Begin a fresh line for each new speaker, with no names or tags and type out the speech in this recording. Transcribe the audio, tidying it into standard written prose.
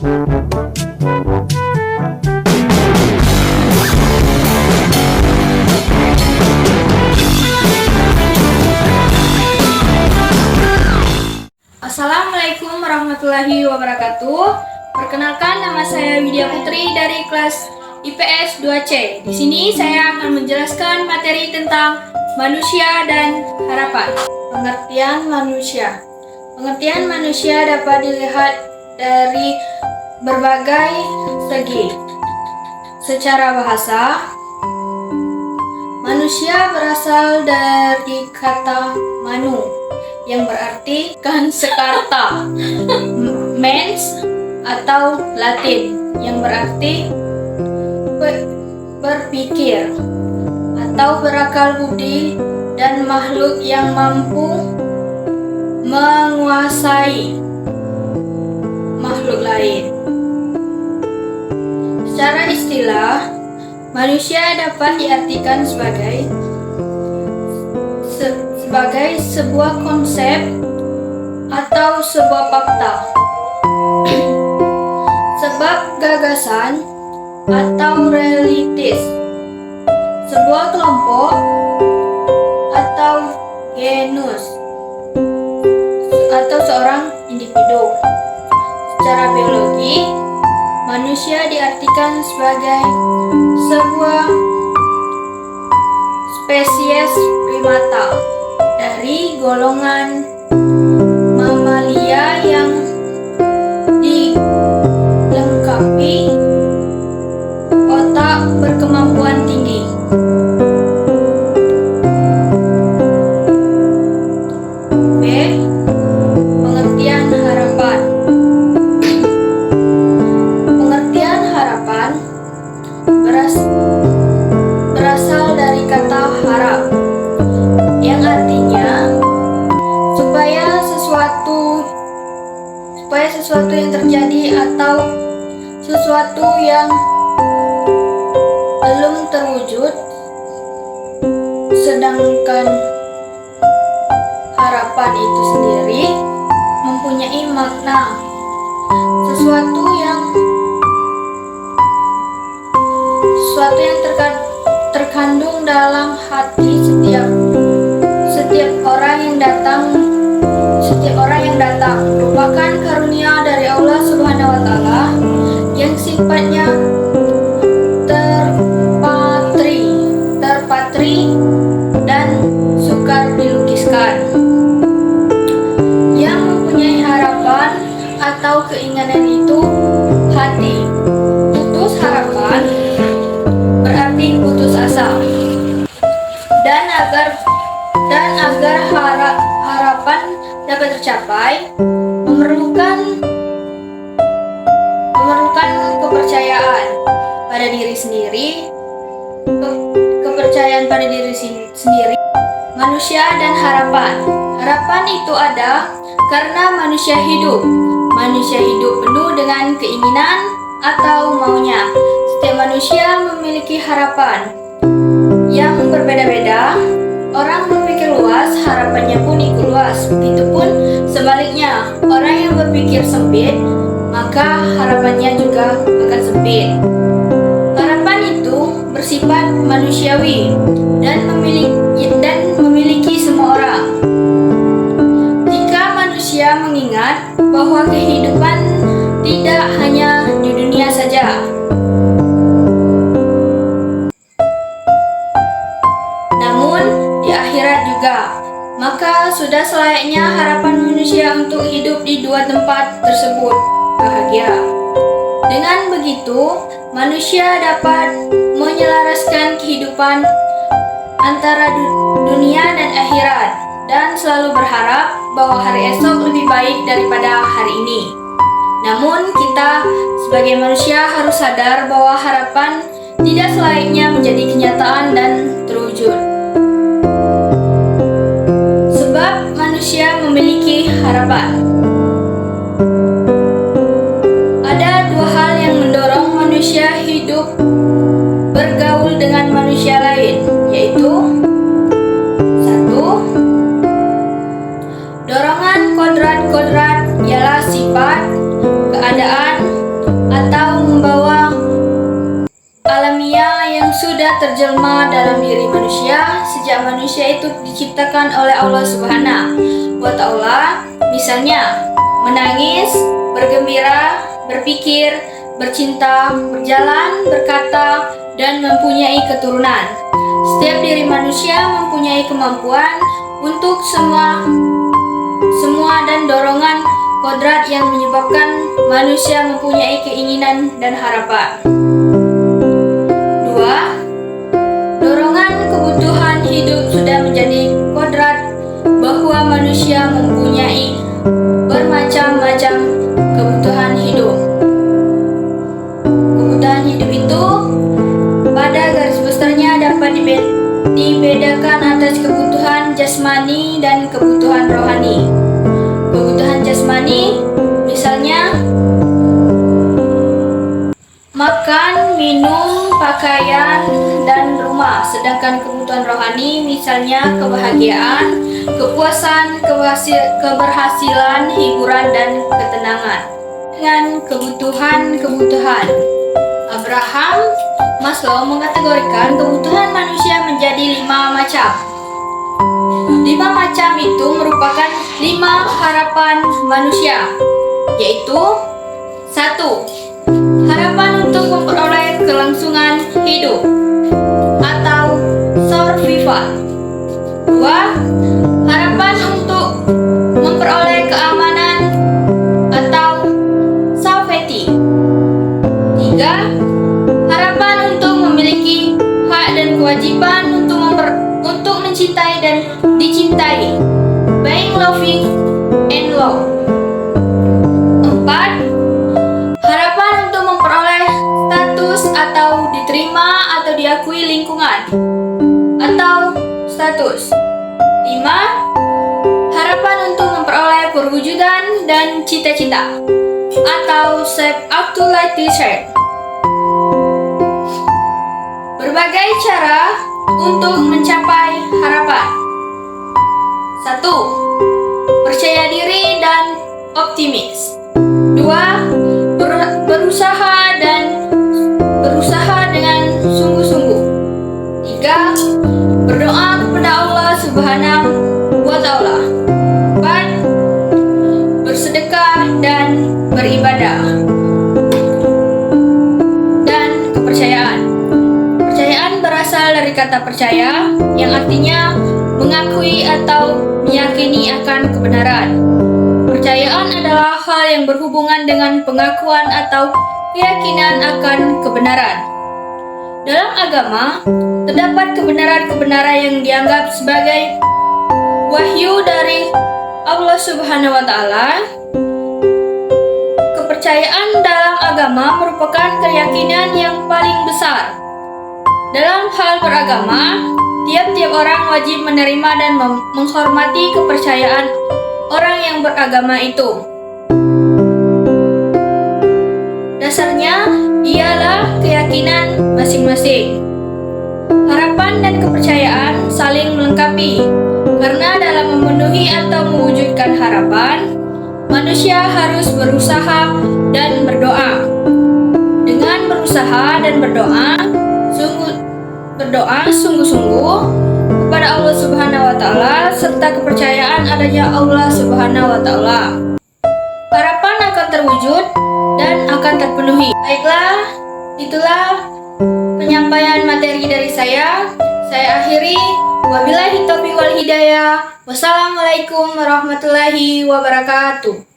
Assalamualaikum warahmatullahi wabarakatuh. Perkenalkan, nama saya Widya Putri dari kelas IPS 2C. Di sini saya akan menjelaskan materi tentang manusia dan harapan. Pengertian manusia. Pengertian manusia dapat dilihat dari berbagai segi. Secara bahasa, manusia berasal dari kata manu, yang berarti kan sekarta, mens atau Latin yang berarti berpikir atau berakal budi dan makhluk yang mampu menguasai makhluk lain. Secara istilah, manusia dapat diartikan sebagai sebuah konsep atau sebuah fakta, sebab gagasan atau realitas, sebuah kelompok atau genus, atau seorang individu. Secara biologi, manusia diartikan sebagai sebuah spesies primata dari golongan mamalia yang dilengkapi otak berkemampuan tinggi. B. Pengertian harapan. Pengertian harapan berasal dari kata harap, yang artinya supaya sesuatu yang terjadi atau sesuatu yang belum terwujud, sedangkan harapan itu sendiri mempunyai makna sesuatu yang terkandung dalam hati setiap orang yang datang merupakan karunia dari Allah Subhanahu wa Ta'ala yang sifatnya terpatri dan sukar dilukiskan. Yang mempunyai harapan atau keinginan itu hati. Putus harapan berarti putus asa. Dan agar harapan dapat tercapai, memerlukan kepercayaan pada diri sendiri, kepercayaan pada diri sendiri, manusia dan harapan. Harapan itu ada karena manusia hidup. Manusia hidup penuh dengan keinginan atau maunya. Setiap manusia memiliki harapan yang berbeda-beda. Orang berpikir luas, harapannya pun ikut luas. Begitupun sebaliknya, orang yang berpikir sempit, maka harapannya juga akan sempit. Harapan itu bersifat manusiawi dan memiliki semua orang. Jika manusia mengingat bahwa kehidupan tidak hanya di dunia saja, namun di akhirat juga, maka sudah selayaknya harapan manusia untuk hidup di dua tempat tersebut bahagia. Dengan begitu, manusia dapat menyelaraskan kehidupan antara dunia dan akhirat, dan selalu berharap bahwa hari esok lebih baik daripada hari ini. Namun kita sebagai manusia harus sadar bahwa harapan tidak selayaknya menjadi kenyataan dan terwujud. Sebab manusia memiliki harapan. Ada dua hal yang mendorong manusia hidup bergaul dengan manusia lain, yaitu 1. Dorongan kodrat ialah sifat, keadaan, berjelma dalam diri manusia sejak manusia itu diciptakan oleh Allah Subhanahu wa Ta'ala. Misalnya, menangis, bergembira, berpikir, bercinta, berjalan, berkata, dan mempunyai keturunan. Setiap diri manusia mempunyai kemampuan untuk semua dan dorongan kodrat yang menyebabkan manusia mempunyai keinginan dan harapan. 2. Dorongan kebutuhan hidup sudah menjadi kodrat bahwa manusia mempunyai bermacam-macam kebutuhan hidup. Kebutuhan hidup itu pada garis besarnya dapat dibedakan atas kebutuhan jasmani dan kebutuhan rohani. Kebutuhan jasmani misalnya makan, minum, pakaian, dan rumah. Sedangkan kebutuhan rohani misalnya kebahagiaan, kepuasan, keberhasilan, hiburan, dan ketenangan. Dengan kebutuhan Abraham Maslow mengategorikan kebutuhan manusia menjadi 5 macam. 5 macam itu merupakan 5 harapan manusia, yaitu 1. Harapan untuk memperoleh kelangsungan hidup atau survival. 2. Harapan untuk memperoleh keamanan atau safety. 3. Harapan untuk memiliki hak dan kewajiban untuk mencintai dan dicintai, being loving and love. 4. Harapan untuk memperoleh status atau diterima atau diakui lingkungan atau status. 5. Harapan untuk memperoleh perwujudan dan cita-cita atau self-actualization. Berbagai cara untuk mencapai harapan. 1. Percaya diri dan optimis. 2. Berusaha dengan sungguh-sungguh. 3. Berdoa kepada Allah Subhanahu wa Ta'ala. 4. Bersedekah dan beribadah. Dan kepercayaan. Kepercayaan berasal dari kata percaya yang artinya mengakui atau meyakini akan kebenaran. Kepercayaan adalah hal yang berhubungan dengan pengakuan atau keyakinan akan kebenaran. Dalam agama, terdapat kebenaran-kebenaran yang dianggap sebagai wahyu dari Allah Subhanahu wa Ta'ala. Kepercayaan dalam agama merupakan keyakinan yang paling besar. Dalam hal beragama, tiap-tiap orang wajib menerima dan menghormati kepercayaan orang yang beragama itu. Dasarnya ialah keyakinan masing-masing. Harapan dan kepercayaan saling melengkapi, karena dalam memenuhi atau mewujudkan harapan, manusia harus berusaha dan berdoa. Dengan berusaha dan berdoa sungguh-sungguh kepada Allah Subhanahu wa Ta'ala serta kepercayaan adanya Allah Subhanahu wa Ta'ala, harapan akan terwujud dan akan terpenuhi. Baiklah, itulah penyampaian materi dari saya. Saya akhiri. Wabillahi taufiq wal hidayah. Wassalamualaikum warahmatullahi wabarakatuh.